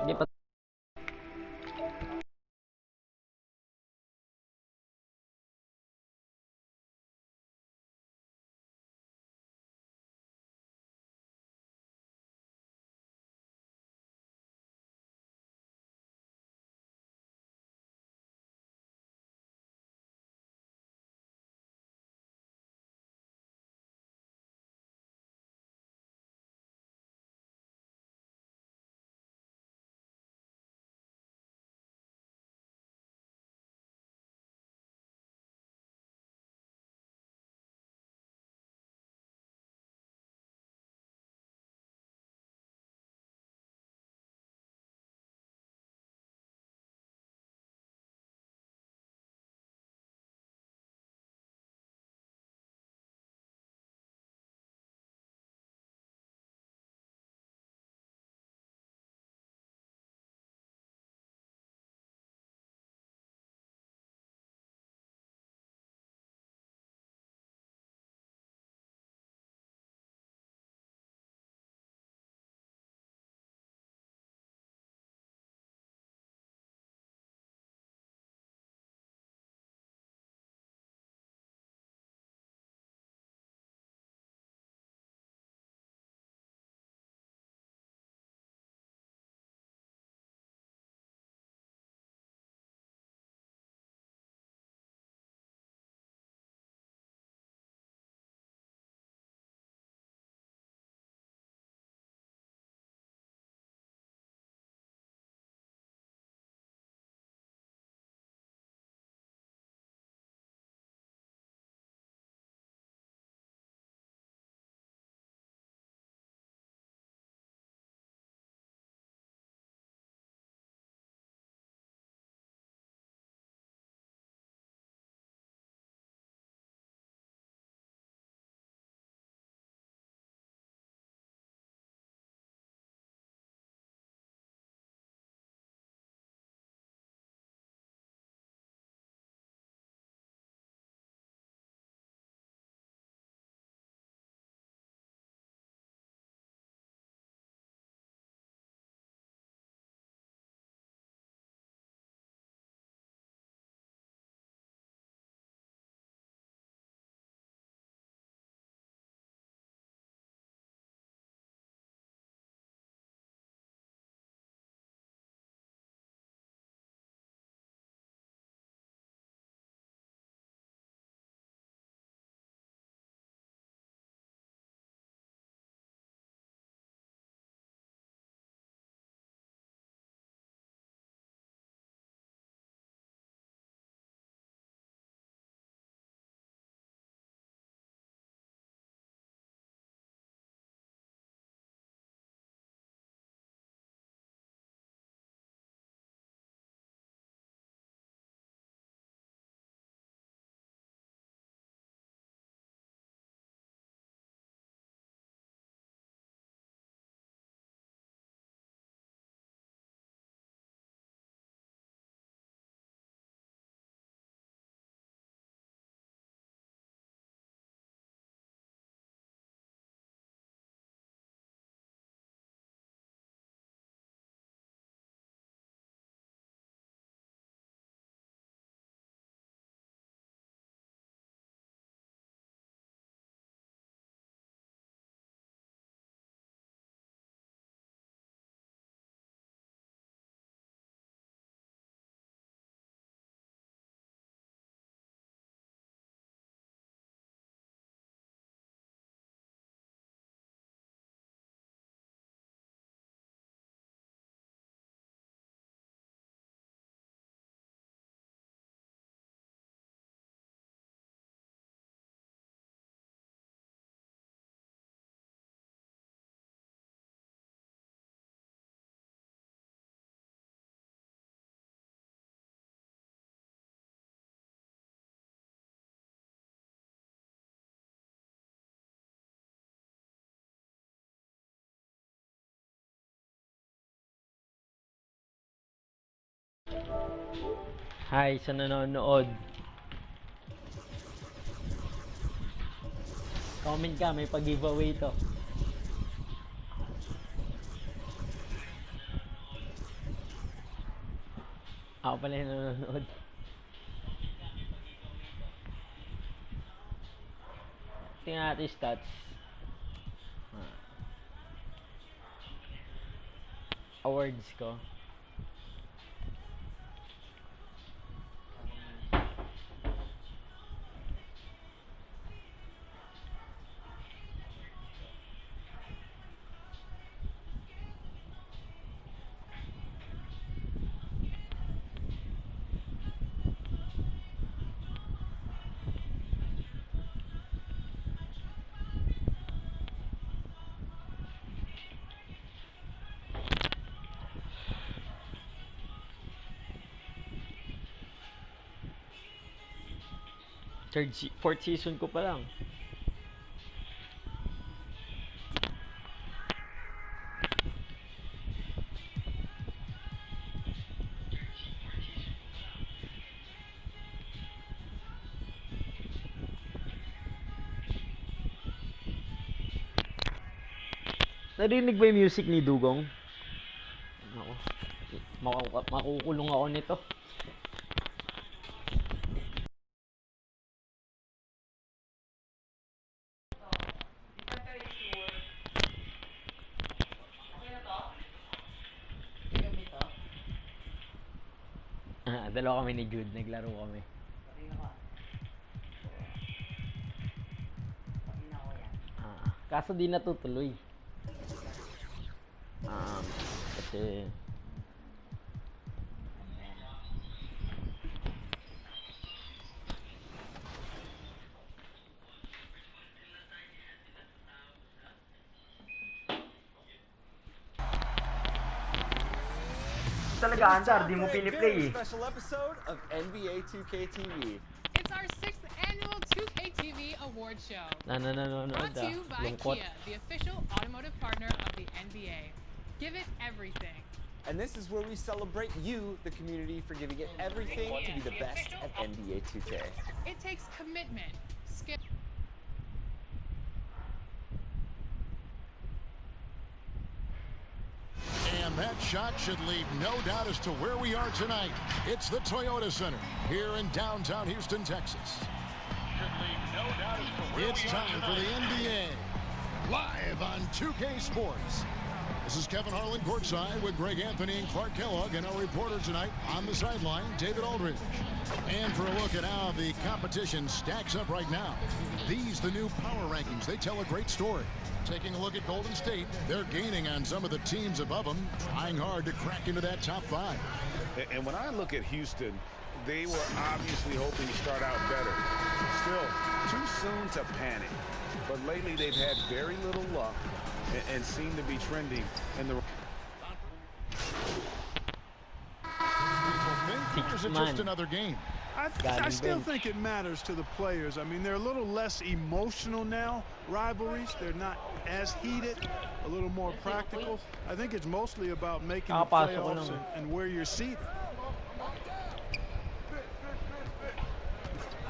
Sige pa. Hi sa nanonood. Comment ka, may pag-giveaway to. Ako pala yung nanonood. Tingnan natin yung stats. Ah, awards ko. Fourth season ko pa lang. Narinig ba yung music ni Dugong? Ako, makukulong ako nito. Dalawa kami ni Jude, naglaro kami. Kaso di natutuloy. Kasi talaga Ansar, di mo piniplay eh. Special episode of NBA 2K TV. It's our 6th annual 2K TV award show. Nanonood Brought to you by lungkot. Kia, the official automotive partner of the NBA. Give it everything. And this is where we celebrate you, the community, for giving it everything to be the best at NBA 2K. It takes commitment, skill. And that shot should leave no doubt as to where we are tonight. It's the Toyota Center here in downtown Houston, Texas. Should leave no doubt as to where it's time for the NBA, live on 2K Sports. This is Kevin Harlan courtside with Greg Anthony and Clark Kellogg, and our reporter tonight on the sideline, David Aldridge. And for a look at how the competition stacks up right now, these the new power rankings. They tell a great story. Taking a look at Golden State, they're gaining on some of the teams above them, trying hard to crack into that top 5. And when I look at Houston, they were obviously hoping to start out better. Still, too soon to panic. But lately, they've had very little luck and seem to be trending in the... Is it just another game? I still think it matters to the players. I mean, they're a little less emotional now, rivalries. They're not as heated, a little more practical. I think it's mostly about making the playoffs and where you're seated.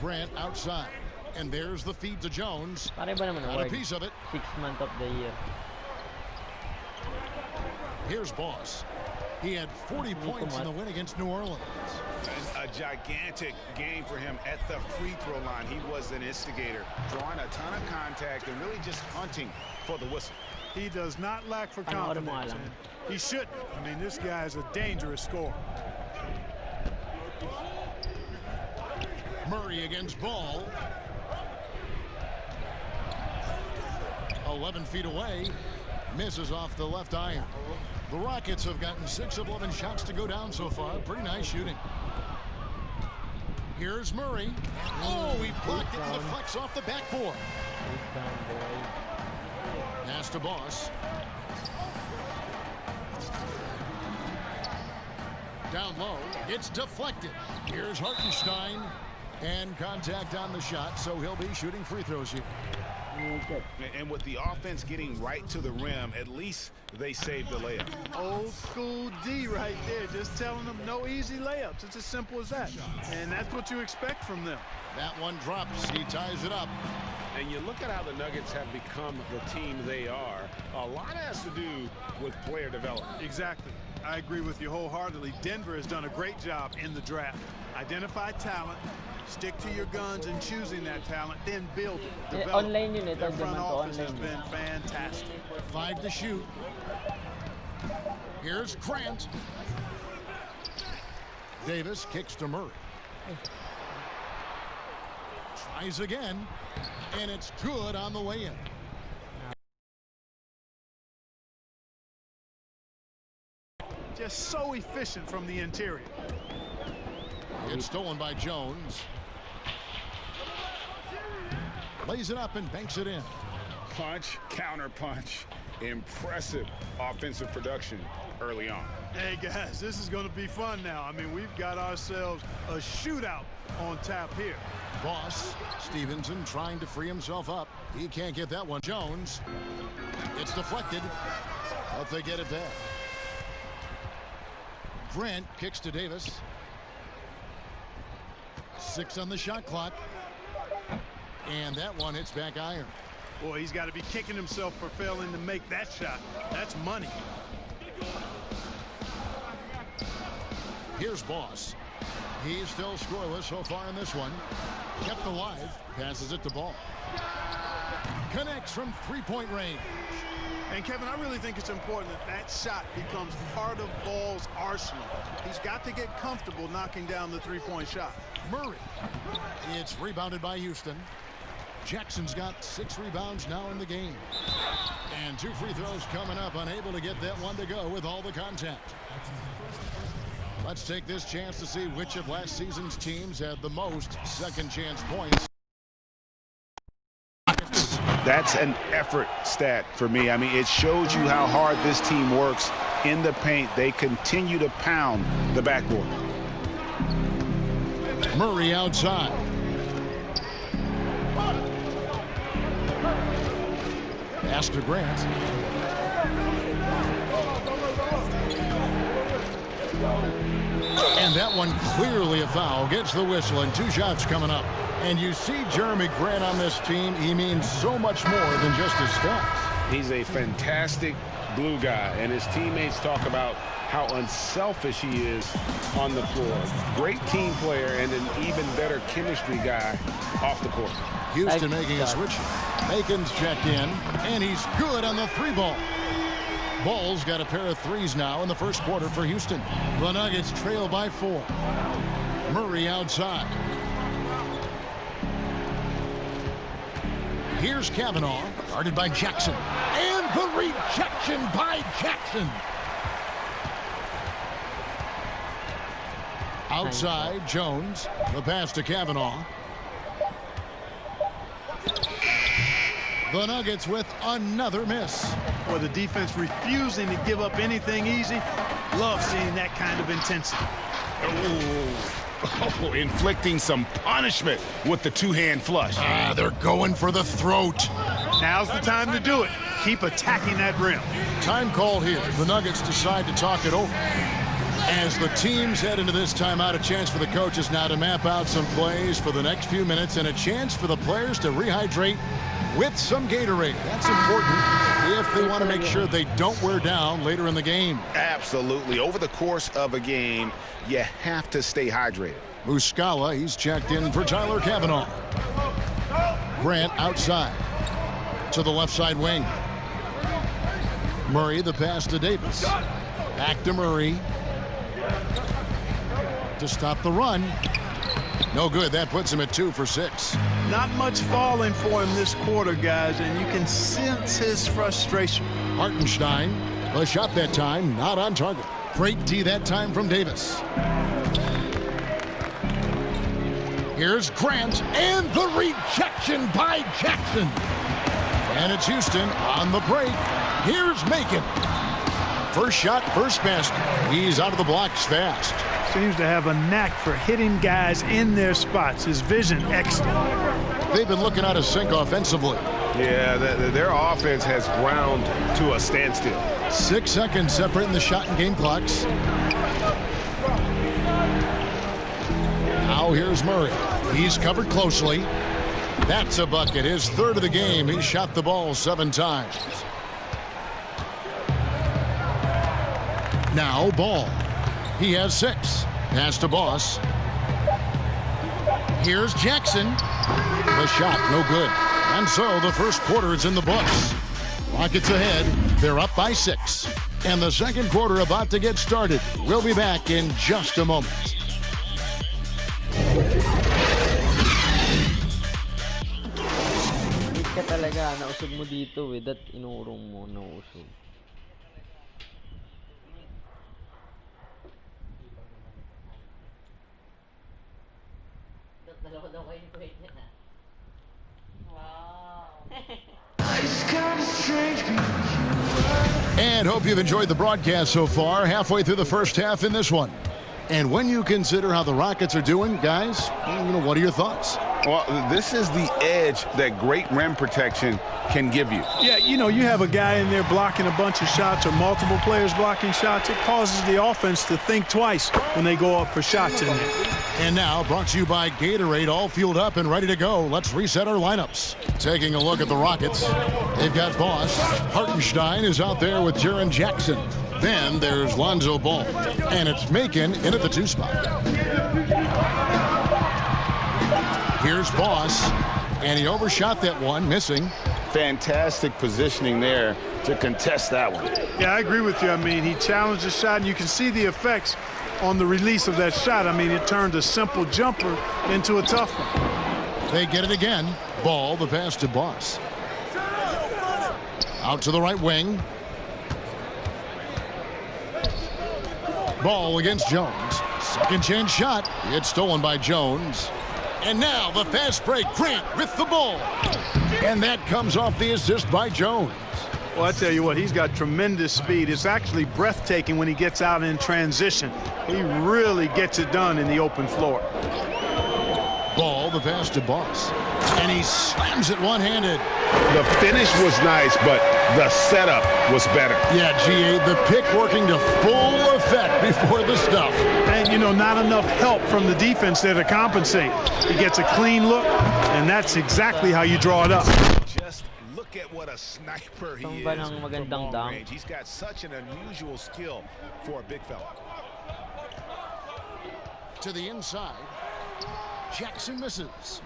Grant outside. And there's the feed to Jones. Pare ba naman Got a piece of it. 6th month of the year. Here's Boss. He had 40 points in the win against New Orleans. A gigantic game for him at the free throw line. He was an instigator, drawing a ton of contact and really just hunting for the whistle. He does not lack for confidence. And he shouldn't. I mean, this guy is a dangerous scorer. Murray against Ball. 11 feet away. Misses off the left iron. The Rockets have gotten 6 of 11 shots to go down so far. Pretty nice shooting. Here's Murray. Oh, he blocked it and deflects off the backboard. Pass to Boss. Down low. It's deflected. Here's Hartenstein. And contact on the shot, so he'll be shooting free throws here. And with the offense getting right to the rim, at least they saved the layup. Old school D right there, just telling them no easy layups. It's as simple as that. And that's what you expect from them. That one drops. He ties it up. And you look at how the Nuggets have become the team they are. A lot has to do with player development. Exactly. I agree with you wholeheartedly. Denver has done a great job in the draft. Identify talent, stick to your guns in choosing that talent, then build it. Develop. Online yun eh. Their front office has Online. been fantastic. 5 to shoot. Here's Grant. Davis kicks to Murray. Tries again, and it's good on the way in. Just so efficient from the interior. It's stolen by Jones. Lays it up and banks it in. Punch, counter punch. Impressive offensive production early on. Hey guys, this is going to be fun now. I mean, we've got ourselves a shootout on tap here. Boss, Stevenson trying to free himself up. He can't get that one. Jones. It's deflected. But they get it back. Grant kicks to Davis. 6 on the shot clock. And that one hits back iron. Boy, he's got to be kicking himself for failing to make that shot. That's money. Here's Boss. He's still scoreless so far in this one. Kept alive. Passes it to Ball. Connects from three-point range. And Kevin, I really think it's important that that shot becomes part of Ball's arsenal. He's got to get comfortable knocking down the three-point shot. Murray. It's rebounded by Houston. Jackson's got 6 rebounds now in the game. And 2 free throws coming up. Unable to get that one to go with all the contact. Let's take this chance to see which of last season's teams had the most second chance points. That's an effort stat for me. I mean, it shows you how hard this team works in the paint. They continue to pound the backboard. Murray outside. Pass to Grant. And that one clearly a foul. Gets the whistle and 2 shots coming up. And you see Jeremy Grant on this team. He means so much more than just his stats. He's a fantastic glue guy, and his teammates talk about how unselfish he is on the floor. Great team player and an even better chemistry guy off the court. Houston making a switch. Bacon's checked in, and he's good on the 3-ball. Ball's got a pair of 3s now in the first quarter for Houston. The Nuggets trail by 4. Murray outside. Here's Kavanaugh, guarded by Jackson. And the rejection by Jackson. Outside, Jones. The pass to Kavanaugh. The Nuggets with another miss. Or the defense refusing to give up anything easy. Love seeing that kind of intensity. Oh, inflicting some punishment with the 2-hand flush. They're going for the throat. Now's the time to do it. Keep attacking that rim. Time called here. The Nuggets decide to talk it over. As the teams head into this timeout, a chance for the coaches now to map out some plays for the next few minutes and a chance for the players to rehydrate with some Gatorade. That's important if they want to make sure they don't wear down later in the game. Absolutely. Over the course of a game, you have to stay hydrated. Muscala, he's checked in for Tyler Kavanaugh. Grant outside to the left side wing. Murray, the pass to Davis. Back to Murray to stop the run. No good. That puts him at 2 for 6. Not much falling for him this quarter, guys, and you can sense his frustration. Hartenstein, a shot that time, not on target. Great D that time from Davis. Here's Grant, and the rejection by Jackson. And it's Houston on the break. Here's Macon. First shot, first basket. He's out of the blocks fast. Seems to have a knack for hitting guys in their spots. His vision excellent. They've been looking out of sync offensively. Yeah, their offense has ground to a standstill. 6 seconds separating the shot and game clocks. Now here's Murray. He's covered closely. That's a bucket. His third of the game. He shot the ball 7 times. Now Ball. He has 6. Pass to Boss. Here's Jackson. The shot, no good. And so the first quarter is in the books. Rockets ahead. They're up by 6. And the second quarter about to get started. We'll be back in just a moment. Ka talaga, nausog mo dito that inurong mo, nausog. And hope you've enjoyed the broadcast so far. Halfway through the first half in this one. And when you consider how the Rockets are doing, guys, what are your thoughts? Well, this is the edge that great rim protection can give you. Yeah, you have a guy in there blocking a bunch of shots or multiple players blocking shots. It causes the offense to think twice when they go up for shots in there. And now, brought to you by Gatorade, all fueled up and ready to go. Let's reset our lineups. Taking a look at the Rockets. They've got Boss. Hartenstein is out there with Jaren Jackson. Then there's Lonzo Ball. And it's Macon in at the 2 spot. Here's Boss. And he overshot that one, missing. Fantastic positioning there to contest that one. Yeah, I agree with you. I mean, he challenged the shot, and you can see the effects on the release of that shot. I mean, it turned a simple jumper into a tough one. They get it again. Ball, the pass to Boss. Out to the right wing. Ball against Jones. Second chance shot. It's stolen by Jones. And now the fast break. Grant with the ball. And that comes off the assist by Jones. Well, I tell you what, he's got tremendous speed. It's actually breathtaking when he gets out in transition. He really gets it done in the open floor. Ball, the pass to Boss. And he slams it one-handed. The finish was nice, but the setup was better. Yeah, G.A., the pick working to full effect before the stuff. And, not enough help from the defense there to compensate. He gets a clean look, and that's exactly how you draw it up. Just look at what a sniper he is from long range. He's got such an unusual skill for a big fella. To the inside. Jackson misses.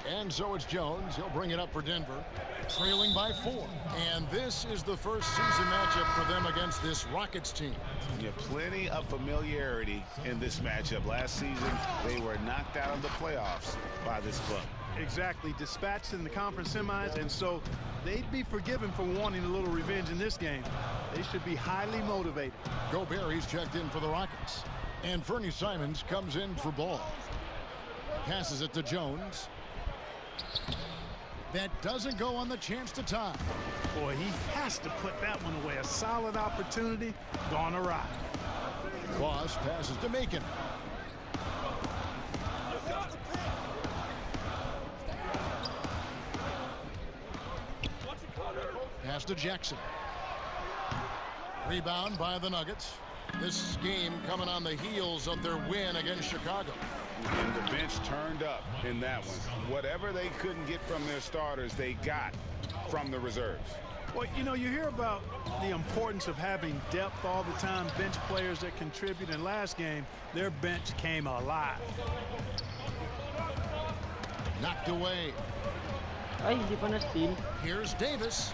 And so it's Jones. He'll bring it up for Denver. Trailing by 4. And this is the first season matchup for them against this Rockets team. Yeah, plenty of familiarity in this matchup. Last season, they were knocked out of the playoffs by this club. Exactly. Dispatched in the conference semis, and so they'd be forgiven for wanting a little revenge in this game. They should be highly motivated. Gobert, he's checked in for the Rockets. And Fernie Simons comes in for Ball. Passes it to Jones. That doesn't go on the chance to tie. Boy, he has to put that one away. A solid opportunity gone awry. Boss passes to Macon. Pass to Jackson. Rebound by the Nuggets. This game coming on the heels of their win against Chicago. And the bench turned up in that one. Whatever they couldn't get from their starters, they got from the reserves. Well, you hear about the importance of having depth all the time, bench players that contribute. In last game, their bench came alive. Knocked away. Ay, hindi pa na-steal. Here's Davis.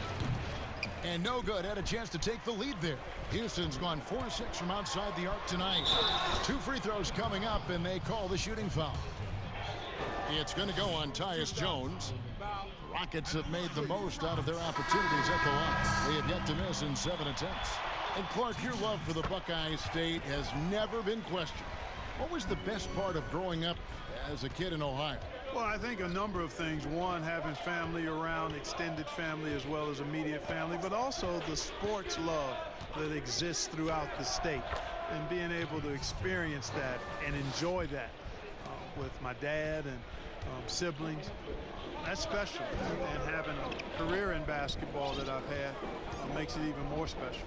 And no good. Had a chance to take the lead there. Houston's gone 4-6 from outside the arc tonight. 2 free throws coming up, and they call the shooting foul. It's going to go on Tyus Jones. Rockets have made the most out of their opportunities at the line. They have yet to miss in 7 attempts. And Clark, your love for the Buckeye State has never been questioned. What was the best part of growing up as a kid in Ohio? Well, I think a number of things. One, having family around, extended family as well as immediate family, but also the sports love that exists throughout the state and being able to experience that and enjoy that with my dad and siblings. That's special. And having a career in basketball that I've had makes it even more special.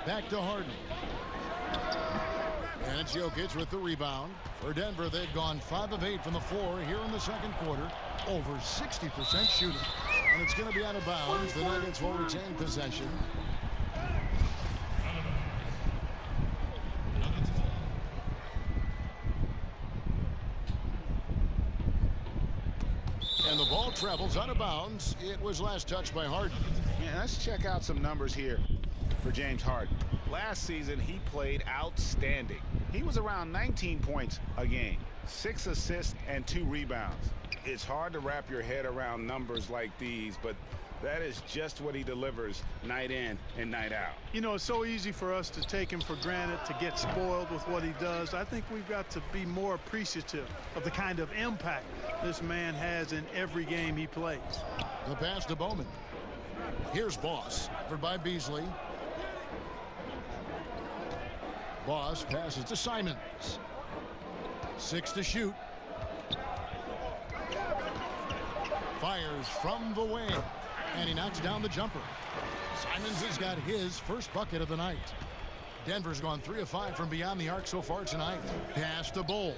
Back to Harden. And it's Jokic with the rebound. For Denver, they've gone 5 of 8 from the floor here in the second quarter. Over 60% shooting. And it's going to be out of bounds. The Nuggets will retain possession. And the ball travels out of bounds. It was last touched by Harden. Yeah, let's check out some numbers here for James Harden. Last season, he played outstanding. He was around 19 points a game, 6 assists and 2 rebounds. It's hard to wrap your head around numbers like these, but that is just what he delivers night in and night out. You know, it's so easy for us to take him for granted, to get spoiled with what he does. I think we've got to be more appreciative of the kind of impact this man has in every game he plays. The pass to Bowman. Here's Boss, covered by Beasley. Boss passes to Simons. 6 to shoot. Fires from the wing. And he knocks down the jumper. Simons has got his first bucket of the night. Denver's gone 3 of 5 from beyond the arc so far tonight. Pass to Bull.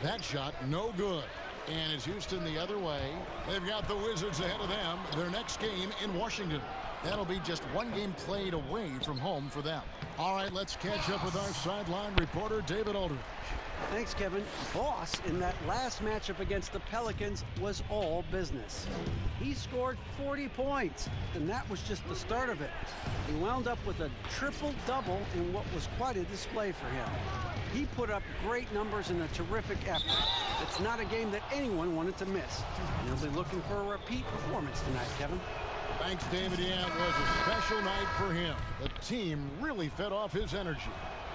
That shot no good. And it's Houston the other way. They've got the Wizards ahead of them. Their next game in Washington. That'll be just 1 game played away from home for them. All right, let's catch up with our sideline reporter, David Aldridge. Thanks, Kevin. Boss, in that last matchup against the Pelicans, was all business. He scored 40 points, and that was just the start of it. He wound up with a triple-double in what was quite a display for him. He put up great numbers in a terrific effort. It's not a game that anyone wanted to miss. And he'll be looking for a repeat performance tonight, Kevin. Thanks, David. Yeah, it was a special night for him. The team really fed off his energy.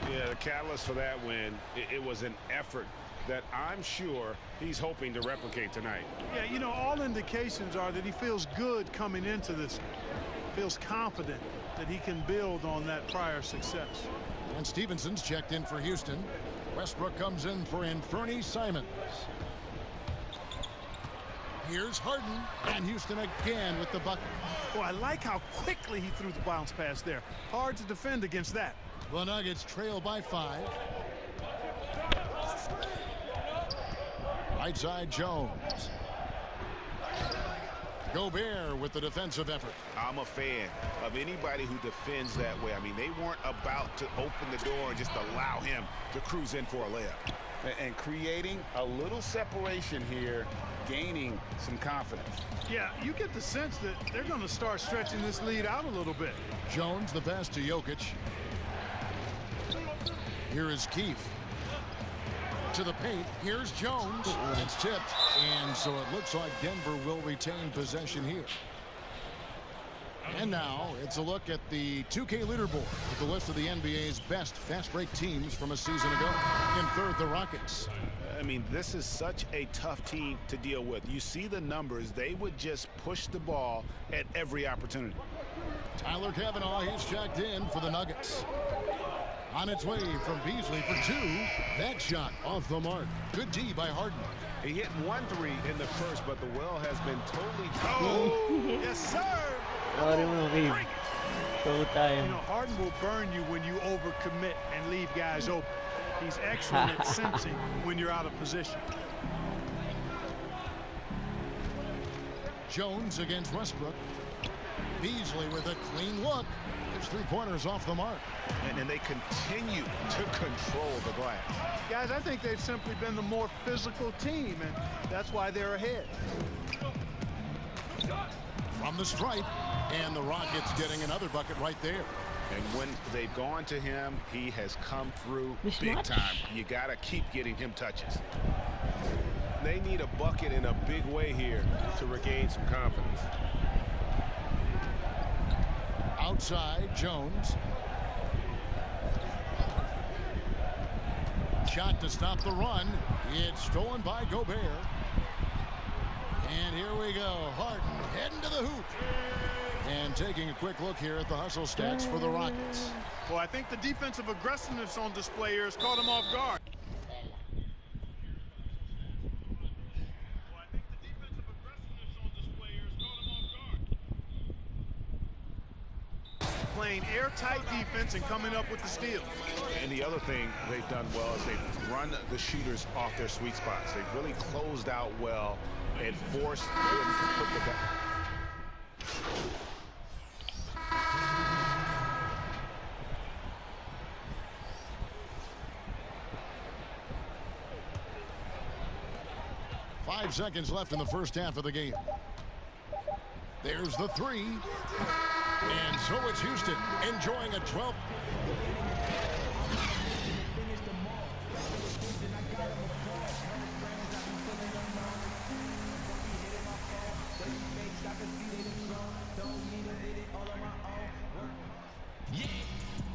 Yeah, the catalyst for that win, it was an effort that I'm sure he's hoping to replicate tonight. Yeah, you know, all indications are that he feels good coming into this. Feels confident that he can build on that prior success. And Stevenson's checked in for Houston. Westbrook comes in for Anthony Simons. Here's Harden, and Houston again with the bucket. Oh, I like how quickly he threw the bounce pass there. Hard to defend against that. The Nuggets trail by 5. Right side, Jones. Gobert with the defensive effort. I'm a fan of anybody who defends that way. I mean, they weren't about to open the door and just allow him to cruise in for a layup. And creating a little separation here, gaining some confidence. Yeah, you get the sense that they're going to start stretching this lead out a little bit. Jones, the pass to Jokic. Here is Keith. To the paint. Here's Jones. It's tipped. And so it looks like Denver will retain possession here. And now it's a look at the 2K leaderboard with the list of the NBA's best fast break teams from a season ago. In third, the Rockets. I mean, this is such a tough team to deal with. You see the numbers. They would just push the ball at every opportunity. Tyler Cavanaugh, he's checked in for the Nuggets. On its way from Beasley for 2. That shot off the mark. Good D by Harden. He hit 1 3 in the first, but the well has been totally Oh, yes, sir. Sorry mo, babe. So time. You know, Harden will burn you when you overcommit and leave guys open. He's excellent at sensing when you're out of position. Jones against Westbrook. Beasley with a clean look. His 3-pointers off the mark. And they continue to control the glass. Guys, I think they've simply been the more physical team, and that's why they're ahead. From the stripe, and the Rockets getting another bucket right there. And when they've gone to him, he has come through big time. You got to keep getting him touches. They need a bucket in a big way here to regain some confidence. Outside, Jones. Shot to stop the run. It's stolen by Gobert. And here we go. Harden heading to the hoop. And taking a quick look here at the hustle stats for the Rockets. Well, I think the defensive aggressiveness on display here has caught him off guard. Playing airtight defense and coming up with the steal. And the other thing they've done well is they've run the shooters off their sweet spots. They've really closed out well and forced them to put the back. 5 seconds left in the first half of the game. There's the three. And so it's Houston enjoying a 12.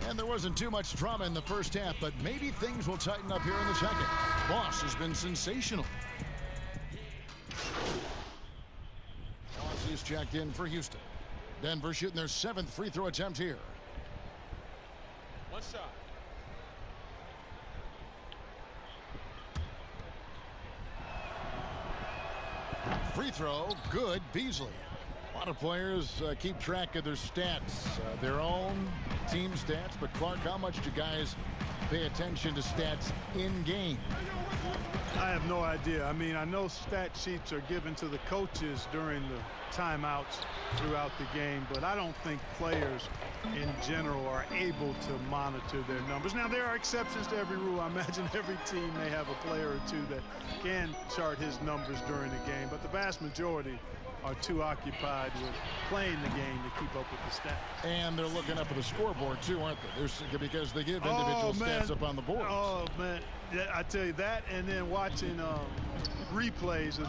And there wasn't too much drama in the first half, but maybe things will tighten up here in the second. Boss has been sensational. Boss is checked in for Houston. Denver shooting their 7th free throw attempt here. One shot. Free throw, good. Beasley. A lot of players keep track of their stats, their own team stats. But Clark, how much do guys pay attention to stats in game? I have no idea. I mean, I know stat sheets are given to the coaches during the timeouts throughout the game, but I don't think players in general are able to monitor their numbers. Now, there are exceptions to every rule. I imagine every team may have a player or two that can chart his numbers during the game, but the vast majority are too occupied with playing the game to keep up with the stats. And they're looking up at the scoreboard too, aren't they? Because they give individual stats up on the board. Oh man, yeah, I tell you that, and then watching replays of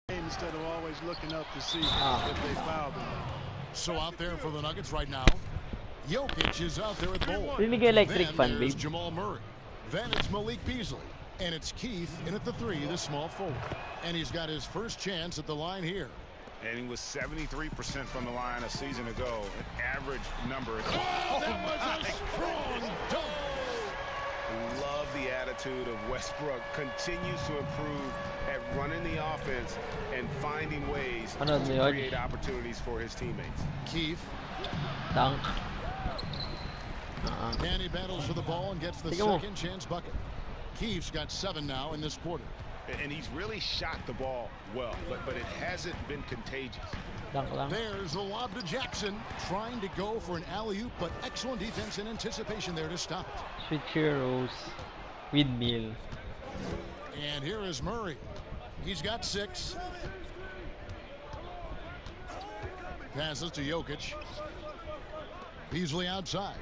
the game instead of always looking up to see if they fouled them. So out there for the Nuggets right now, Jokic is out there at the goal. Rinig electric Then fan, there's babe. Jamal Murray. Then it's Malik Beasley. And it's Keith in at the three, the small forward. And he's got his first chance at the line here. And he was 73% from the line a season ago. An average number. Oh, that was a strong dunk. Love the attitude of Westbrook. Continues to improve at running the offense and finding ways to create opportunities for his teammates. Keith. Dunk. And he battles for the ball and gets the second chance bucket. Keith's got 7 now in this quarter. And he's really shot the ball well, but it hasn't been contagious. There's the lob to Jackson, trying to go for an alley-oop, but excellent defense and anticipation there to stop it. Switcheros. Windmill. And here is Murray. He's got 6. Passes to Jokic. Beasley outside.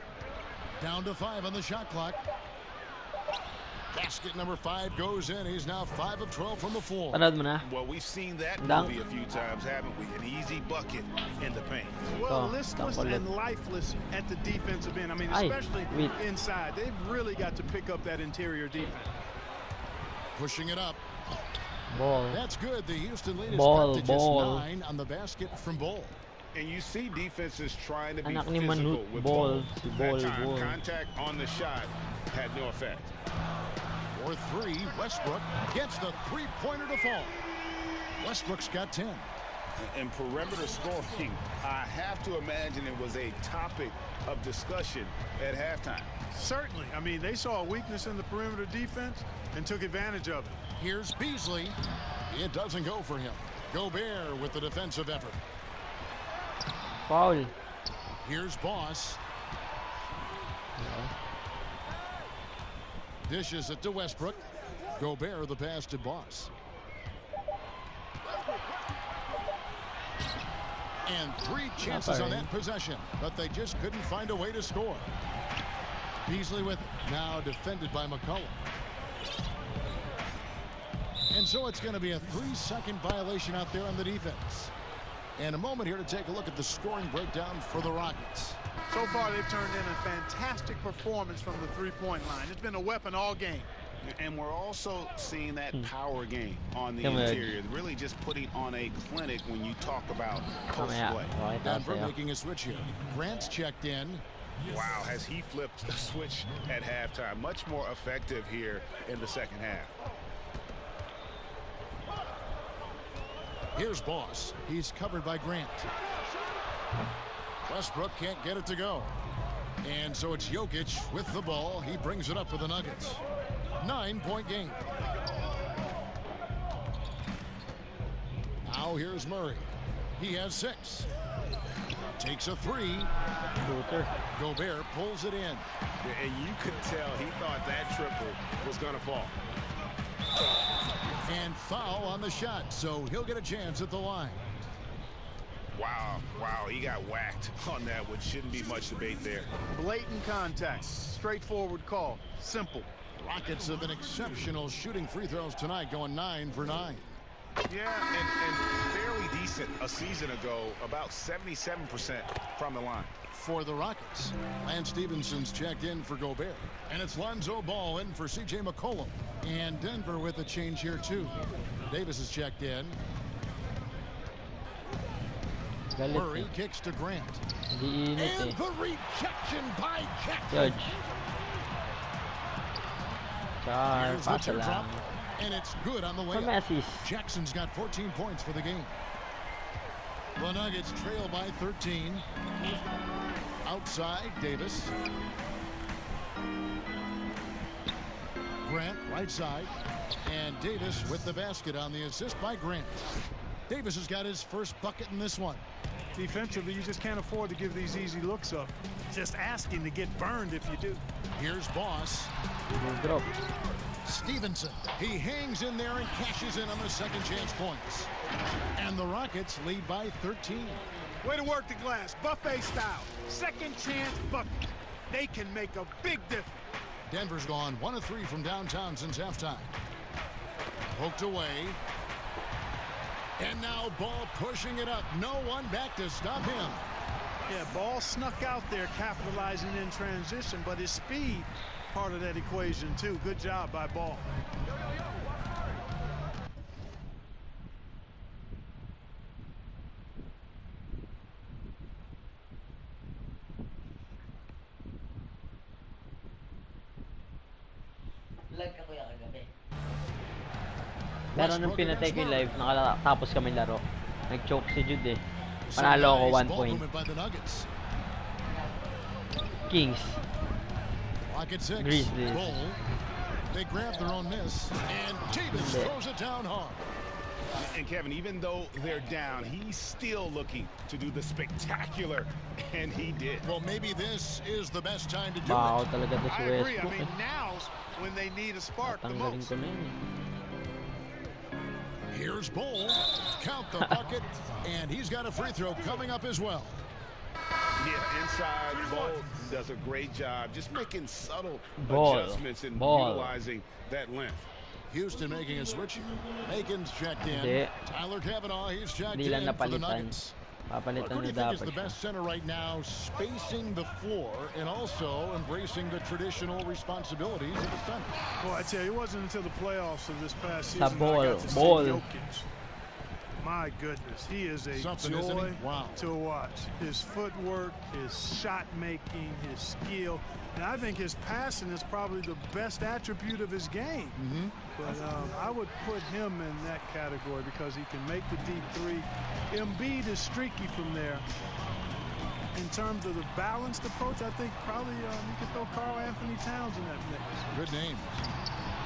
Down to 5 on the shot clock. Basket number 5 goes in. He's now 5 of 12 from the floor. Well, we've seen that movie a few times, haven't we? An easy bucket in the paint. Well, listless and lifeless at the defensive end. I mean, especially inside. They've really got to pick up that interior defense. Pushing it up. Ball. That's good. The Houston lead is cut to just 9 on the basket from Ball. And you see defenses trying to be Anak ni physical Manut, with ball, That time, contact on the shot had no effect. For 3, Westbrook gets the three-pointer to fall. Westbrook's got 10. And perimeter scoring, I have to imagine it was a topic of discussion at halftime. Certainly. I mean, they saw a weakness in the perimeter defense and took advantage of it. Here's Beasley. It doesn't go for him. Gobert with the defensive effort. Foul. Here's Boss. Dishes it to Westbrook. Gobert the pass to Boss. And 3 chances on that possession, but they just couldn't find a way to score. Beasley with it, now defended by McCollum. And so it's going to be a 3-second violation out there on the defense. And a moment here to take a look at the scoring breakdown for the Rockets. So far, they've turned in a fantastic performance from the three-point line. It's been a weapon all game. And we're also seeing that power game on the interior, really just putting on a clinic when you talk about post-play. Denver making a switch here. Grant's checked in. Wow, has he flipped the switch at halftime. Much more effective here in the second half. Here's Boss. He's covered by Grant. Westbrook can't get it to go. And so it's Jokic with the ball. He brings it up for the Nuggets. 9-point game. Now here's Murray. He has 6. Takes a 3. Gobert pulls it in. And you could tell he thought that triple was going to fall. And foul on the shot, so he'll get a chance at the line. Wow, he got whacked on that one. Shouldn't be much debate there. Blatant contact. Straightforward call. Simple. Rockets have been exceptional shooting free throws tonight, going 9 for 9. Yeah, and fairly decent a season ago, about 77% from the line. For the Rockets, Lance Stephenson's checked in for Gobert. And it's Lonzo Ball in for C.J. McCollum. And Denver with a change here, too. Davis is checked in. Murray kicks to Grant. And the rejection by Jackson. Here's the teardrop, and it's good on the way up. Jackson's got 14 points for the game. The Nuggets trail by 13. Outside, Davis. Grant, right side. And Davis with the basket on the assist by Grant. Davis has got his first bucket in this one. Defensively, you just can't afford to give these easy looks up. Just asking to get burned if you do. Here's Boss. Stevenson. He hangs in there and cashes in on the second chance points. And the Rockets lead by 13. Way to work the glass. Buffet style. Second chance bucket. They can make a big difference. Denver's gone 1 of 3 from downtown since halftime. Poked away. And now Ball pushing it up. No one back to stop him. Yeah, Ball snuck out there capitalizing in transition, but his speed, part of that equation too. Good job by Ball. Pero nung pinatay ko yung live, nakatapos kami laro. Nag-choke si Jude eh. Panalo ako 1 point. Kings. Grizzlies. They grab their own miss, and Davis throws it down hard. And Kevin, even though they're down, he's still looking to do the spectacular, and he did. Well, maybe this is the best time to do it. Talaga I agree. I mean, now's when they need a spark the most. Here's Bull. Count the bucket, and he's got a free throw coming up as well. Yeah, inside, Bull does a great job just making subtle adjustments and utilizing that length. Houston making a switch. Aiken's checked in. Tyler Cavanaugh, he's checked in for the Nuggets. Who do you think is the best center right now, spacing the floor and also embracing the traditional responsibilities of the center? Well, I tell you, it wasn't until the playoffs of this past season that I got to see Jokic. My goodness, he is a joy to watch. His footwork, his shot making, his skill, and I think his passing is probably the best attribute of his game. But I would put him in that category because he can make the deep three. Embiid is streaky from there. In terms of the balanced approach, I think probably you could throw Karl Anthony Towns in that mix. Good name.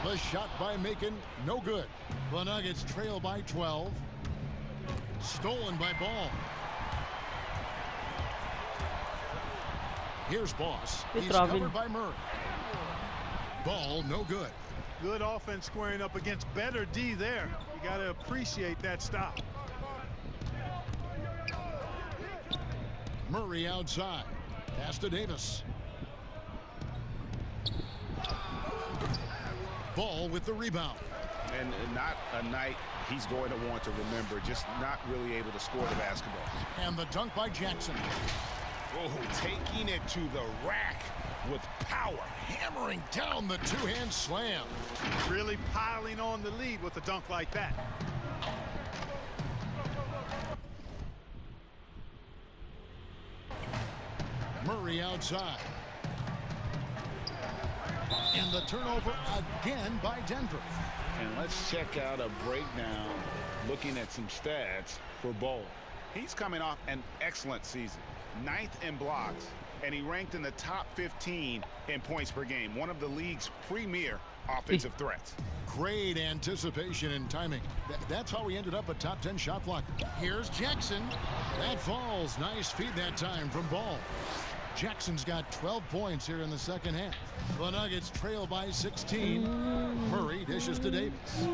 The shot by Macon, no good. The Nuggets trail by 12. Stolen by Ball. Here's Boss. He's covered by Murray. Ball, no good. Good offense squaring up against better D there. You got to appreciate that stop. Murray outside. Pass to Davis. Ball with the rebound. And not a night he's going to want to remember, just not really able to score the basketball. And the dunk by Jackson. Oh, taking it to the rack. with power, hammering down the two-hand slam. Really piling on the lead with a dunk like that. Murray outside. And the turnover again by Denver. And let's check out a breakdown looking at some stats for Ball. He's coming off an excellent season. 9th in blocks, and he ranked in the top 15 in points per game. One of the league's premier offensive threats. Great anticipation and timing. That's how he ended up a top 10 shot blocker. Here's Jackson. That falls. Nice feed that time from Ball. Jackson's got 12 points here in the second half. The Nuggets trail by 16. Murray dishes to Davis.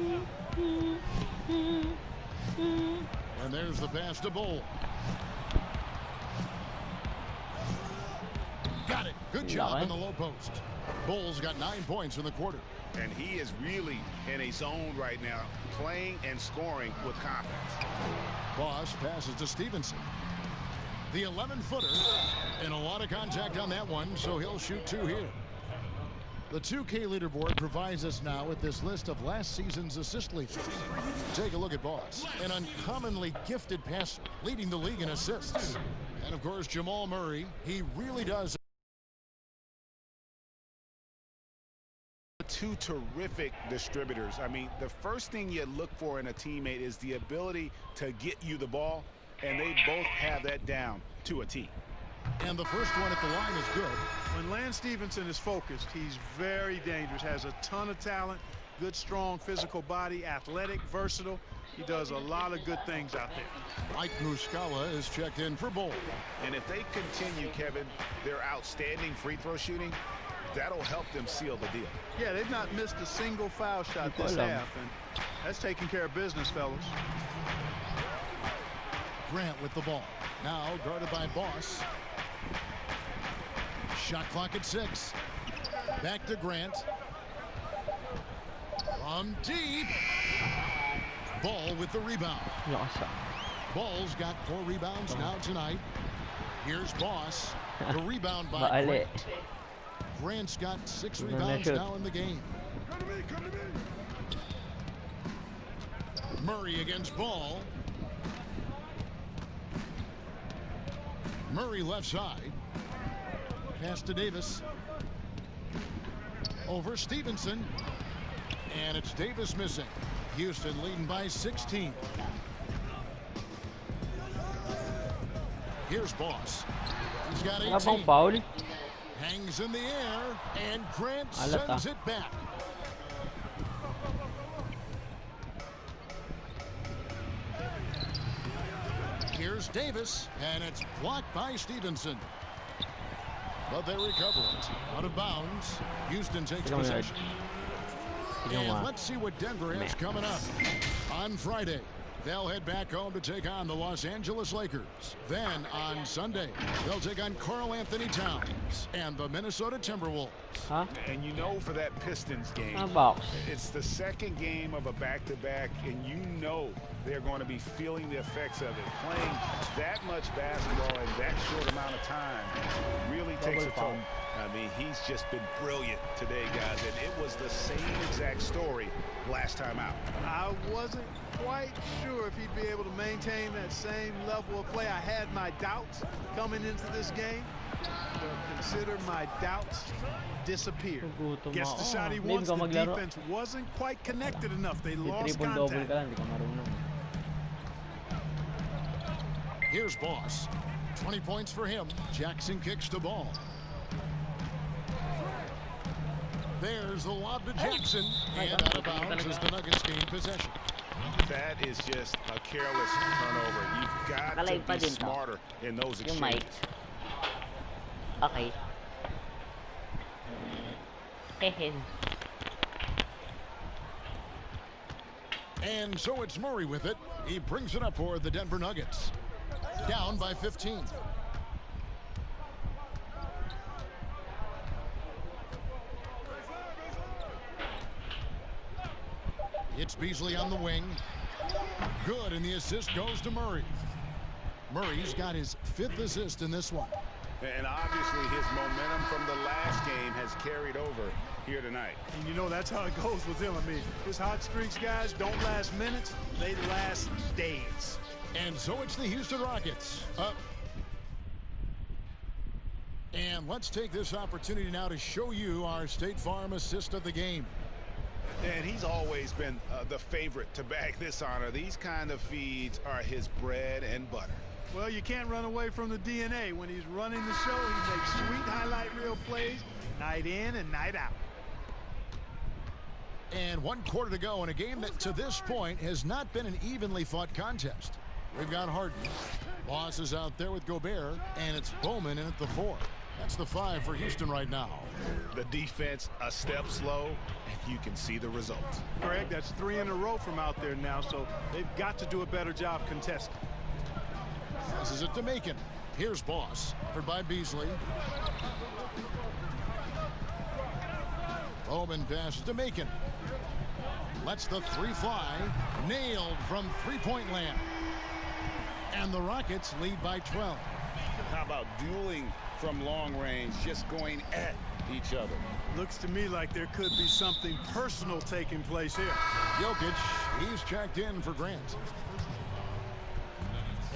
And there's the pass to Ball. Got it. Good job in the low post. Bull's got 9 points in the quarter. And he is really in a zone right now, playing and scoring with confidence. Boss passes to Stevenson. The 11-footer, and a lot of contact on that one, so he'll shoot 2 here. The 2K leaderboard provides us now with this list of last season's assist leaders. Take a look at Boss, an uncommonly gifted passer, leading the league in assists. And of course, Jamal Murray, he really does. 2 terrific distributors. I mean, the first thing you look for in a teammate is the ability to get you the ball, and they both have that down to a T. And the first one at the line is good. When Lance Stevenson is focused, he's very dangerous, has a ton of talent, good, strong physical body, athletic, versatile. He does a lot of good things out there. Mike Muscala is checked in for Bull. And if they continue, Kevin, their outstanding free throw shooting, that'll help them seal the deal. Yeah, they've not missed a single foul shot this half, and that's taking care of business, fellas. Grant with the ball. Now guarded by Boss. Shot clock at 6. Back to Grant. From deep. Ball with the rebound. Ball's got 4 rebounds now tonight. Here's Boss. The rebound by Grant. Grant's got 6 rebounds now in the game. Murray against Ball. Murray left side. Pass to Davis. Over Stevenson. And it's Davis missing. Houston leading by 16. Here's Boss. He's got 18. Hangs in the air, and Grant sends it back. Here's Davis, and it's blocked by Stevenson. But they recover it. Out of bounds. Houston takes possession. And let's see what Denver has coming up. On Friday, they'll head back home to take on the Los Angeles Lakers. Then on Sunday, they'll take on Karl Anthony Towns and the Minnesota Timberwolves. And you know, for that Pistons game, it's the second game of a back-to-back, and you know they're going to be feeling the effects of it. Playing that much basketball in that short amount of time really takes a toll. I mean, he's just been brilliant today, guys, and it was the same exact story last time out. I wasn't quite sure if he'd be able to maintain that same level of play. I had my doubts coming into this game, but consider my doubts disappeared. Gets the shot he wants. The defense wasn't quite connected enough. They lost contact. Here's Boss. 20 points for him. Jackson kicks the ball. There's the lob to Jackson, and out of bounds as the Nuggets gain possession. That is just a careless turnover. You've got to be smarter in those exchanges. Okay. And so it's Murray with it. He brings it up for the Denver Nuggets. Down by 15. It's Beasley on the wing. Good, and the assist goes to Murray. Murray's got his 5th assist in this one. And obviously his momentum from the last game has carried over here tonight. And you know that's how it goes with him. I mean, his hot streaks, guys, don't last minutes. They last days. And so it's the Houston Rockets up. And let's take this opportunity now to show you our State Farm assist of the game. And he's always been the favorite to bag this honor. These kind of feeds are his bread and butter. Well, you can't run away from the DNA. When he's running the show, he makes sweet highlight reel plays night in and night out. And 1 quarter to go in a game that to this point has not been an evenly fought contest. We've got Harden. Boss is out there with Gobert, and it's Bowman in at the 4. That's the 5 for Houston right now. The defense a step slow, and you can see the results. Greg, that's 3 in a row from out there now, so they've got to do a better job contesting. Passes it to Macon. Here's Boss, covered by Beasley. Bowman passes to Macon. Lets the 3 fly. Nailed from three-point land. And the Rockets lead by 12. How about dueling from long range, just going at each other? Looks to me like there could be something personal taking place here. Jokic, he's checked in for Grant.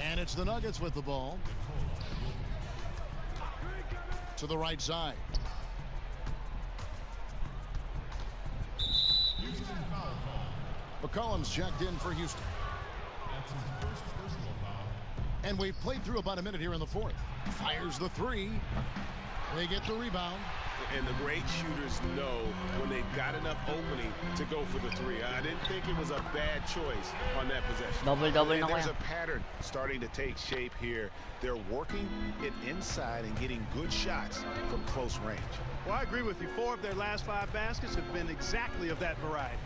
And it's the Nuggets with the ball. To the right side. McCollum's checked in for Houston. And we've played through about a minute here in the 4th. Fires the 3. They get the rebound. And the great shooters know when they've got enough opening to go for the 3. I didn't think it was a bad choice on that possession. Double And na there's kaya. a pattern starting to take shape here. They're working it inside and getting good shots from close range. Well, I agree with you. 4 of their last 5 baskets have been exactly of that variety.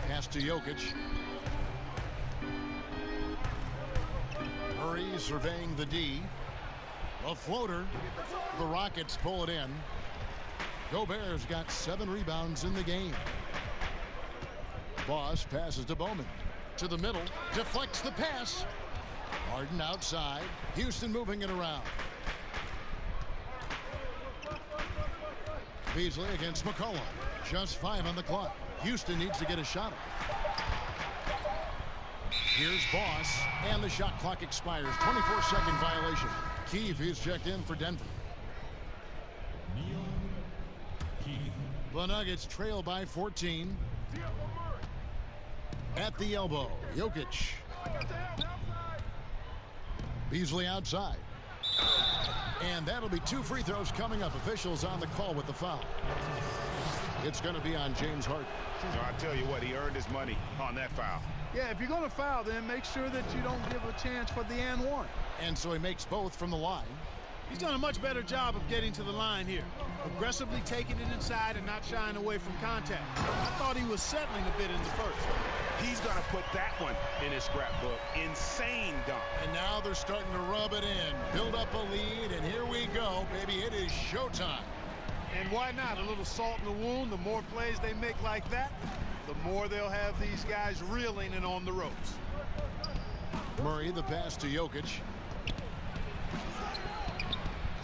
Pass to Jokic. Murray surveying the D. A floater. The Rockets pull it in. Gobert's got 7 rebounds in the game. Boss passes to Bowman. To the middle. Deflects the pass. Harden outside. Houston moving it around. Beasley against McCollum. Just 5 on the clock. Houston needs to get a shot. Here's Boss, and the shot clock expires. 24-second violation. Keefe is checked in for Denver. The Nuggets trail by 14. At the elbow, Jokic. Beasley outside. And that'll be 2 free throws coming up. Officials on the call with the foul. It's going to be on James Harden. I tell you what, he earned his money on that foul. Yeah, if you're going to foul, then make sure that you don't give a chance for the and 1. And so he makes both from the line. He's done a much better job of getting to the line here. Aggressively taking it inside and not shying away from contact. I thought he was settling a bit in the first. He's going to put that one in his scrapbook. Insane dunk. And now they're starting to rub it in. Build up a lead, and here we go, baby. It is showtime. And why not? A little salt in the wound. The more plays they make like that, the more they'll have these guys reeling and on the ropes. Murray, the pass to Jokic.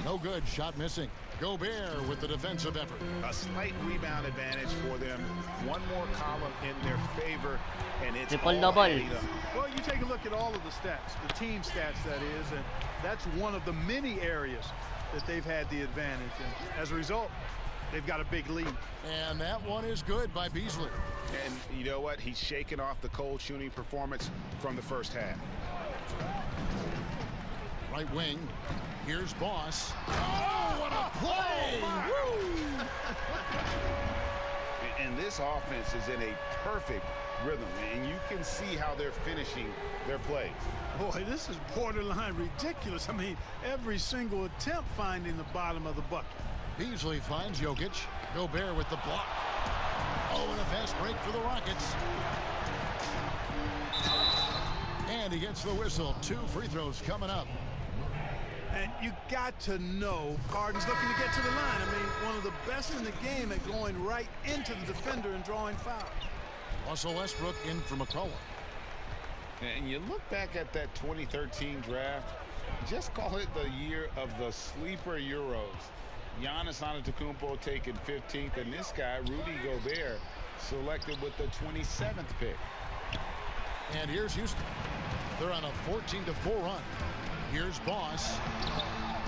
No good. Shot missing. Gobert with the defensive effort. A slight rebound advantage for them. One more column in their favor, and it's Triple all double. adding up. Well, you take a look at all of the stats, the team stats, that is, and that's one of the many areas that they've had the advantage. And as a result, they've got a big lead. And that one is good by Beasley. And you know what? He's shaking off the cold shooting performance from the first half. Right wing. Here's Boss. Oh, what a play! Woo! And this offense is in a perfect rhythm, and you can see how they're finishing their plays. Boy, this is borderline ridiculous. I mean, every single attempt finding the bottom of the bucket. Beasley finds Jokic. Gobert with the block. Oh, and a fast break for the Rockets. And he gets the whistle. 2 free throws coming up. And you got to know Harden's looking to get to the line. I mean, one of the best in the game at going right into the defender and drawing fouls. Russell Westbrook in for McCollum. And you look back at that 2013 draft, just call it the year of the sleeper Euros. Giannis Antetokounmpo taken 15th, and this guy, Rudy Gobert, selected with the 27th pick. And here's Houston. They're on a 14-4 run. Here's Boss.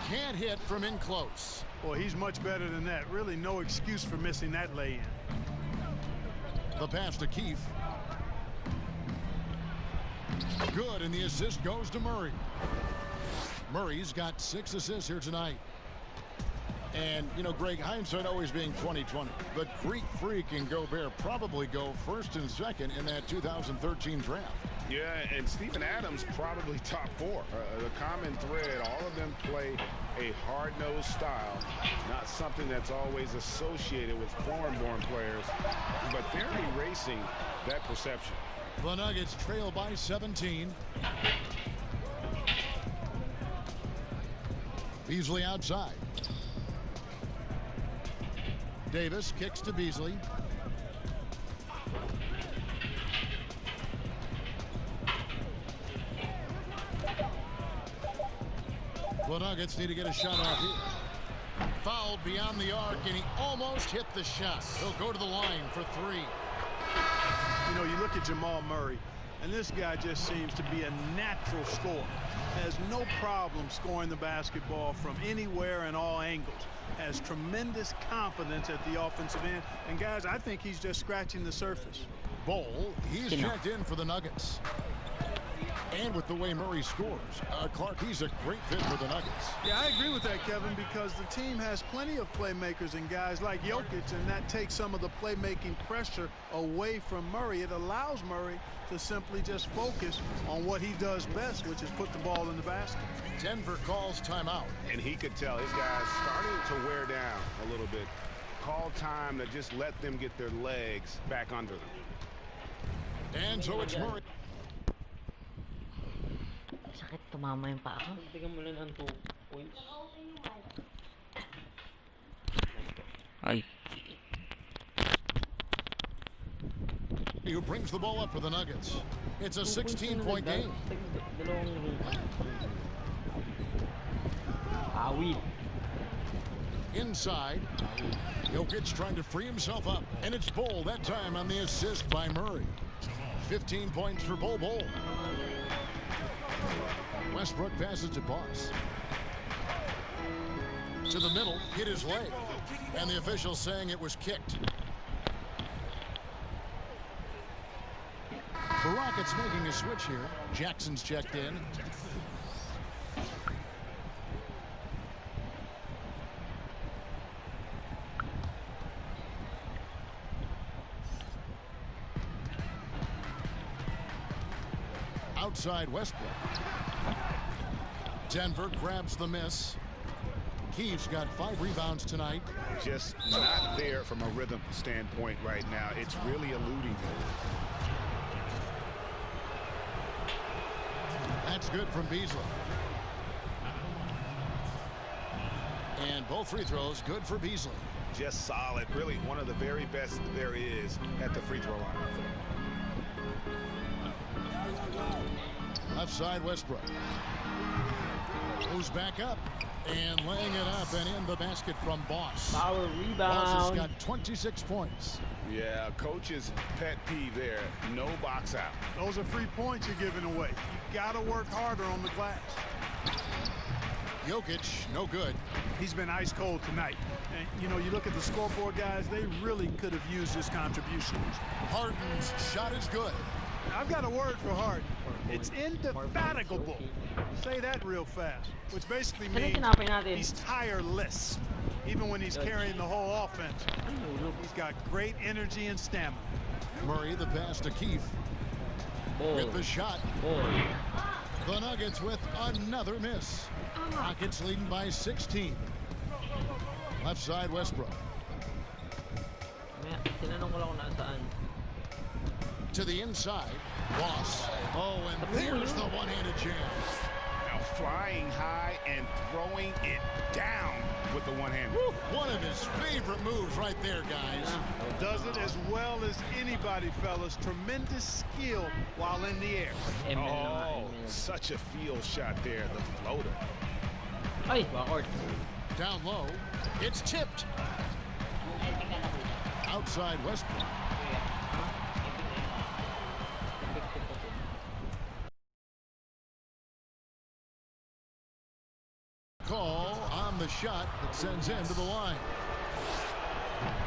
Can't hit from in close. Boy, he's much better than that. Really no excuse for missing that lay-in. The pass to Keefe. Good, and the assist goes to Murray. Murray's got 6 assists here tonight. And, you know, Greg, hindsight always being 20/20. The Greek Freak and Gobert probably go first and second in that 2013 draft. Yeah, and Steven Adams probably top 4. The common thread, all of them play a hard-nosed style, not something that's always associated with foreign-born players, but they're erasing that perception. The Nuggets trail by 17. Beasley outside. Davis kicks to Beasley. The Nuggets need to get a shot off here. Fouled beyond the arc, and he almost hit the shot. He'll go to the line for 3. You know, you look at Jamal Murray, and this guy just seems to be a natural scorer. Has no problem scoring the basketball from anywhere and all angles. Has tremendous confidence at the offensive end. And, guys, I think he's just scratching the surface. Bol, he's checked in for the Nuggets. And with the way Murray scores, Clark, he's a great fit for the Nuggets. Yeah, I agree with that, Kevin, because the team has plenty of playmakers and guys like Jokic, and that takes some of the playmaking pressure away from Murray. It allows Murray to simply just focus on what he does best, which is put the ball in the basket. Denver calls timeout. And he could tell his guys starting to wear down a little bit. Call time to just let them get their legs back under them. And so it's Murray. Sakit, tumama yung paa ko. Tingnan mo lang ang 2 points. Ay. Who brings the ball up for the Nuggets. It's a 16-point game. Inside. Jokic trying to free himself up. And it's Bol that time on the assist by Murray. 15 points for Bol. Westbrook passes to Boss. To the middle, hit his leg. And the official saying it was kicked. The Rockets making a switch here. Jackson's checked in. Outside Westbrook. Denver grabs the miss. Keith's got 5 rebounds tonight. Just not there from a rhythm standpoint right now. It's really eluding them. That's good from Beasley. And both free throws good for Beasley. Just solid. Really one of the very best there is at the free throw line. Left side Westbrook. Moves back up. And laying it up and in the basket from Boss. Power rebound. Boss has got 26 points. Yeah, coach's pet peeve there. No box out. Those are free points you're giving away. You've got to work harder on the glass. Jokic, no good. He's been ice cold tonight. And, you know, you look at the scoreboard, guys, they really could have used his contribution. Harden's shot is good. I've got a word for Harden. It's indefatigable. Say that real fast, which basically means he's tireless. Even when he's carrying the whole offense. He's got great energy and stamina. Murray, the pass to Keefe. With the shot. The Nuggets with another miss. Rockets leading by 16. Left side Westbrook. To the inside. Boss. Oh, and there's the one-handed jam. Now flying high and throwing it down with the one-hand. One of his favorite moves right there, guys. Does it as well as anybody, fellas. Tremendous skill while in the air. Oh, such a feel shot there, the floater. Ay, backward. Down low, it's tipped. Outside Westbrook. Call on the shot that sends him to the line.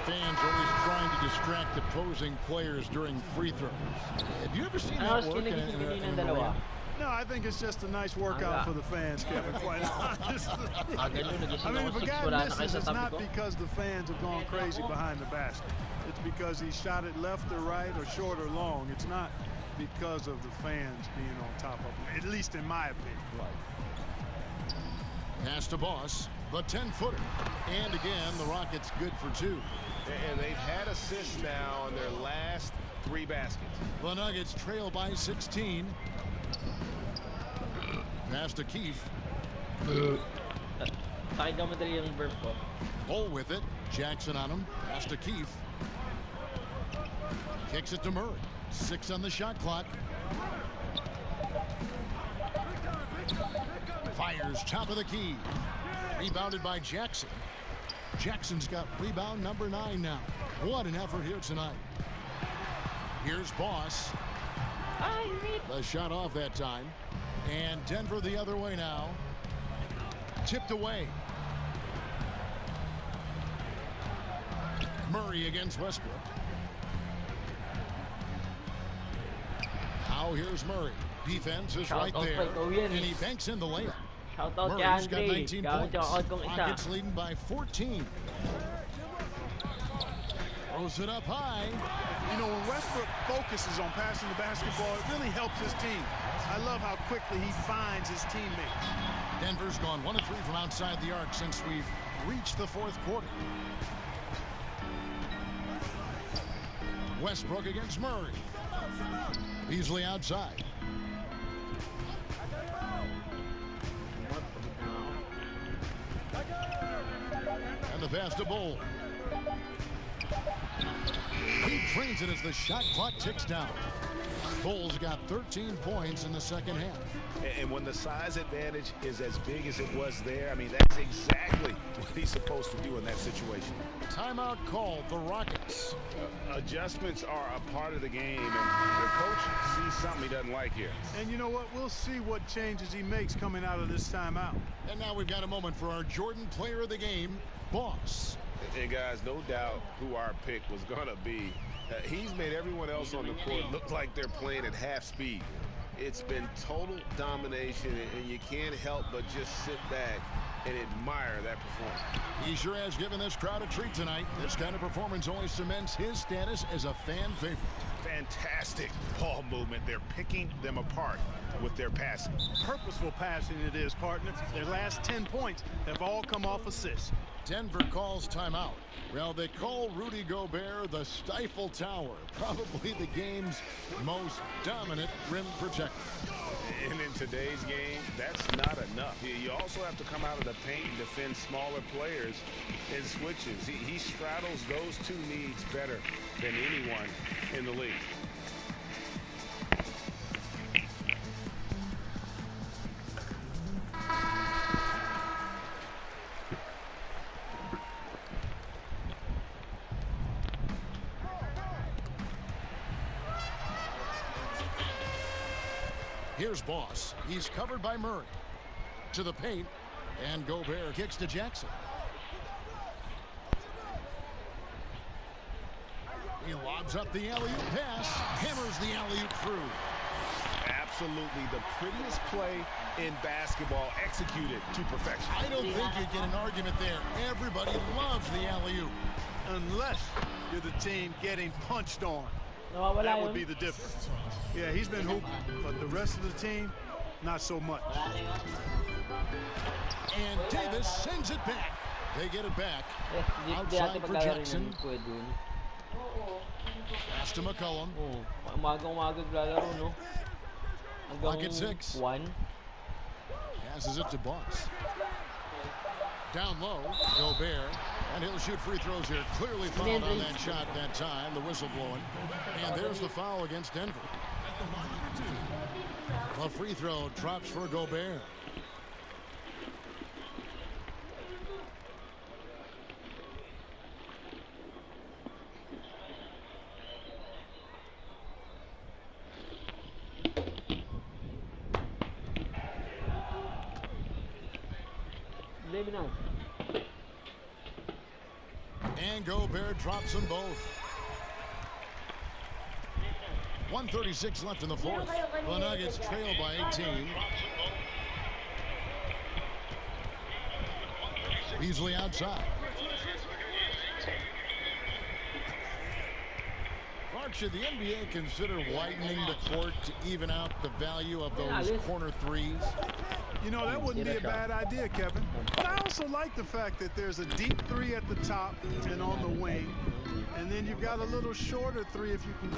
Fans always trying to distract opposing players during free throws. Have you ever seen that work in an arena? No, I think it's just a nice workout for the fans, Kevin, quite honestly. I mean, if a guy misses, it's not because the fans have gone crazy behind the basket. It's because he shot it left or right or short or long. It's not because of the fans being on top of him, at least in my opinion. Pass to Boss, the 10-footer. And again, the Rockets good for two. And they've had assists now on their last 3 baskets. The Nuggets trail by 16. Pass to Keefe. Bull with it. Jackson on him. Pass to Keefe. Kicks it to Murray. 6 on the shot clock. Fires top of the key. Rebounded by Jackson. Jackson's got rebound number 9 now. What an effort here tonight. Here's Boss. The shot off that time. And Denver the other way now. Tipped away. Murray against Westbrook. Now here's Murray. Defense is right there. And he banks in the layup. Murray's got 19 points. Rockets leading by 14. Throws it up high. You know, when Westbrook focuses on passing the basketball, it really helps his team. I love how quickly he finds his teammates. Denver's gone 1 of 3 from outside the arc since we've reached the 4th quarter. Westbrook against Murray. Beasley outside. And the pass to Bull. He drains it as the shot clock ticks down. Bull's got 13 points in the second half. And when the size advantage is as big as it was there, I mean, that's exactly what he's supposed to do in that situation. Timeout called the Rockets. Adjustments are a part of the game, and the coach sees something he doesn't like here. And you know what? We'll see what changes he makes coming out of this timeout. And now we've got a moment for our Jordan player of the game, Boss. And guys, no doubt who our pick was going to be. He's made everyone else on the court look like they're playing at half speed. It's been total domination, and you can't help but just sit back and admire that performance. He sure has given this crowd a treat tonight. This kind of performance only cements his status as a fan favorite. Fantastic ball movement. They're picking them apart with their passing. Purposeful passing it is, partner. Their last 10 points have all come off assists. Denver calls timeout. Well, they call Rudy Gobert the Stifle Tower, probably the game's most dominant rim protector. And in today's game, that's not enough. You also have to come out of the paint and defend smaller players and switches. He straddles those 2 needs better than anyone in the league. Here's Boss. He's covered by Murray. To the paint, and Gobert kicks to Jackson. He lobs up the alley-oop pass, hammers the alley-oop through. Absolutely the prettiest play in basketball, executed to perfection. I don't think you get an argument there. Everybody loves the alley-oop. Unless you're the team getting punched on. That would be the difference. Yeah, he's been hooping, but the rest of the team, not so much. And Davis sends it back. They get it back. Outside for Jackson. Pass to McCollum. Umaga-umaga lalaro, no? Pocket 6. 1. Passes it to Boss. Down low, Gobert. And he'll shoot free throws here. Clearly fouled on that shot that time. The whistle blowing. And there's the foul against Denver. A free throw drops for Gobert. And Gobert drops them both. 1:36 left in the fourth. The Nuggets trail by 18. Beasley outside. Mark, should the NBA consider widening the court to even out the value of those corner threes? You know, that wouldn't be a bad idea, Kevin. But I also like the fact that there's a deep three at the top and on the wing. And then you've got a little shorter three if you can.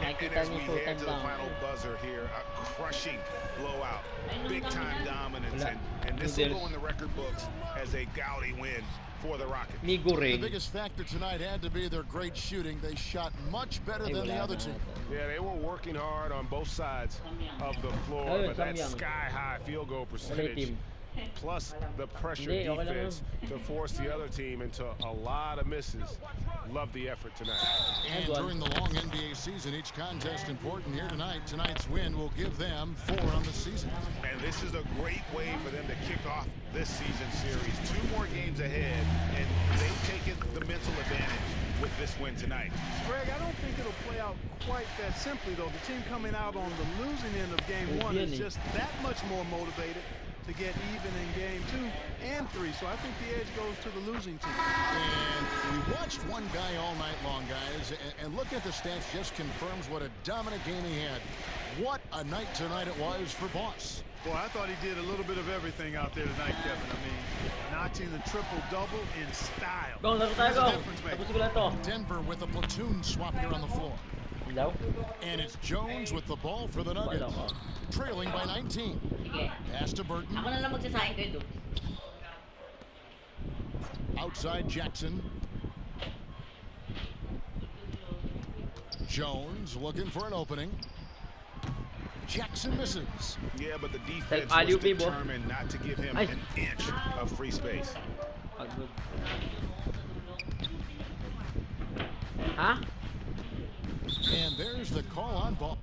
And as we head to the final buzzer here, a crushing blowout, big-time dominance, and this will go in the record books as a gaudy win for the Rockets. The biggest factor tonight had to be their great shooting. They shot much better than the other team. Yeah, they were working hard on both sides of the floor, but that sky-high field goal percentage, plus the pressure defense to force the other team into a lot of misses. Love the effort tonight. And during the long NBA season, each contest important here tonight. Tonight's win will give them 4 on the season. And this is a great way for them to kick off this season series. 2 more games ahead, and they've taken the mental advantage with this win tonight. Greg, I don't think it'll play out quite that simply, though. The team coming out on the losing end of game 1 is just that much more motivated to get even in game 2 and 3. So I think the edge goes to the losing team. And we watched one guy all night long, guys, and look at the stats just confirms what a dominant game he had. What a night tonight it was for Boss. Boy, I thought he did a little bit of everything out there tonight, Kevin. I mean, notching the triple-double in style. Denver with a platoon swap here on the floor. And it's Jones with the ball for the Nuggets. Trailing by 19. Pass to Burton. Outside Jackson. Jones looking for an opening. Jackson misses. Yeah, but the defense was determined not to give him an inch of free space. Huh? And there's the call on ball.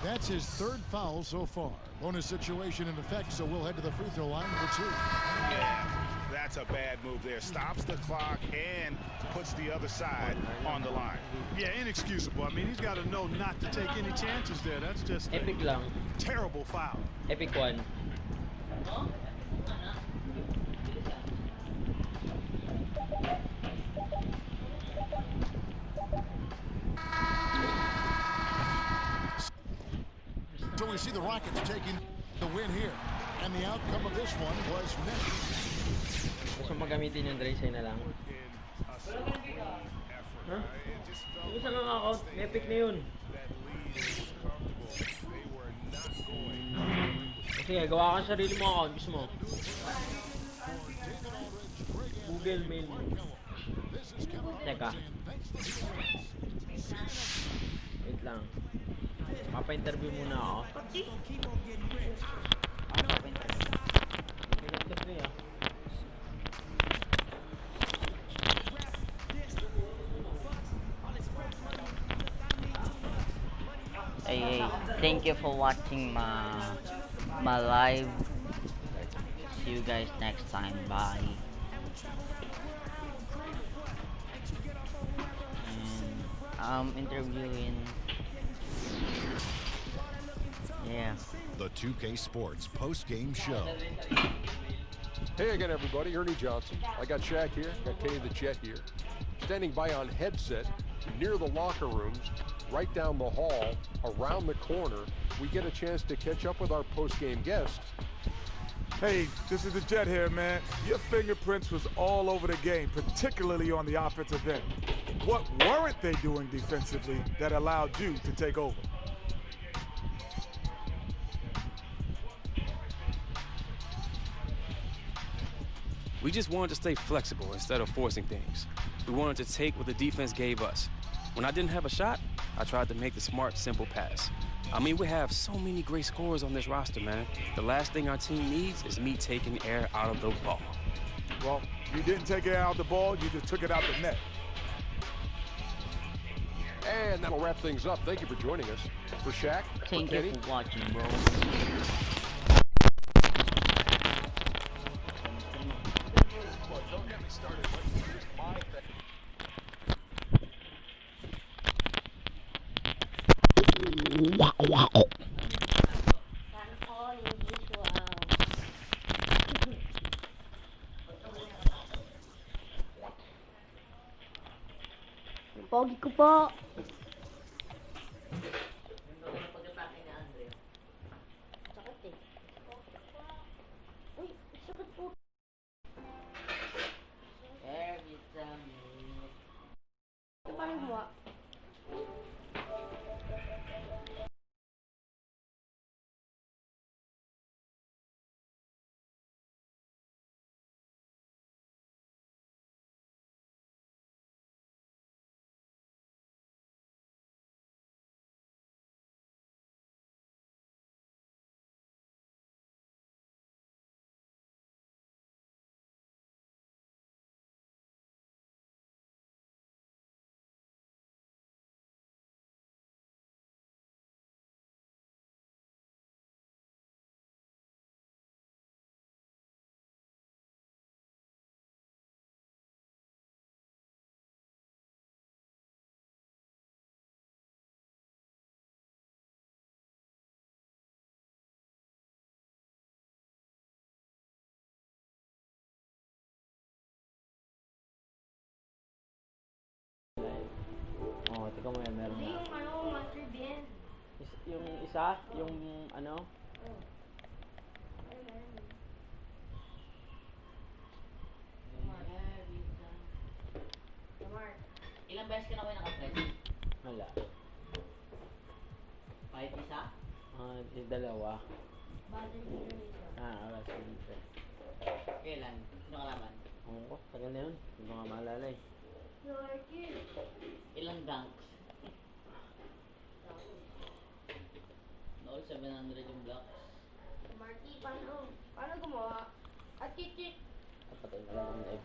That's his 3rd foul so far. Bonus situation in effect, so we'll head to the free throw line for 2. Yeah, that's a bad move there. Stops the clock and puts the other side on the line. Yeah, inexcusable. I mean, he's got to know not to take any chances there. That's just epic lang. Terrible foul. Epic one. So we see the Rockets taking the win here. And the outcome of this one was missed. Gusto magamitin yung Dre, na lang. Huh? Yung isang out, epic na yun. Sige, gawa ka sarili mo account, gusto mo. Google mail mo. Teka. Wait lang. Papa-interview muna ako. Hey, thank you for watching my live. See you guys next time. Bye. And I'm interviewing. Yeah. The 2K Sports post-game show. Hey again, everybody. Ernie Johnson. I got Shaq here. Got Kenny the Jet here. Standing by on headset near the locker rooms, right down the hall, around the corner. We get a chance to catch up with our post-game guest. Hey, this is the Jet here, man. Your fingerprints was all over the game, particularly on the offensive end. What weren't they doing defensively that allowed you to take over? We just wanted to stay flexible instead of forcing things. We wanted to take what the defense gave us. When I didn't have a shot, I tried to make the smart, simple pass. I mean, we have so many great scorers on this roster, man. The last thing our team needs is me taking air out of the ball. Well, you didn't take air out of the ball, you just took it out the net. And that'll wrap things up. Thank you for joining us. For Shaq, Thank you for watching, bro. Don't get me started, but here's my thing. Pogi ko po. Sakit eh. Uy, sakit po. Every time Paano gumawa? Oh, tika mo yan, meron Hindi na. yung ano, master bin. Yung isa, yung ano? Ilang beses ka na kayo naka-press? Wala. Kahit isa? Dalawa. Battle leader isa. Wala sa dito. Kailan? Sino kalaban? Oo, tagal na yun. Hindi ko nga maalala eh. Yorkie. Ilang dunks? All 700 yung blocks. Marky, paano gumawa? At cheat. Patay na lang ang live.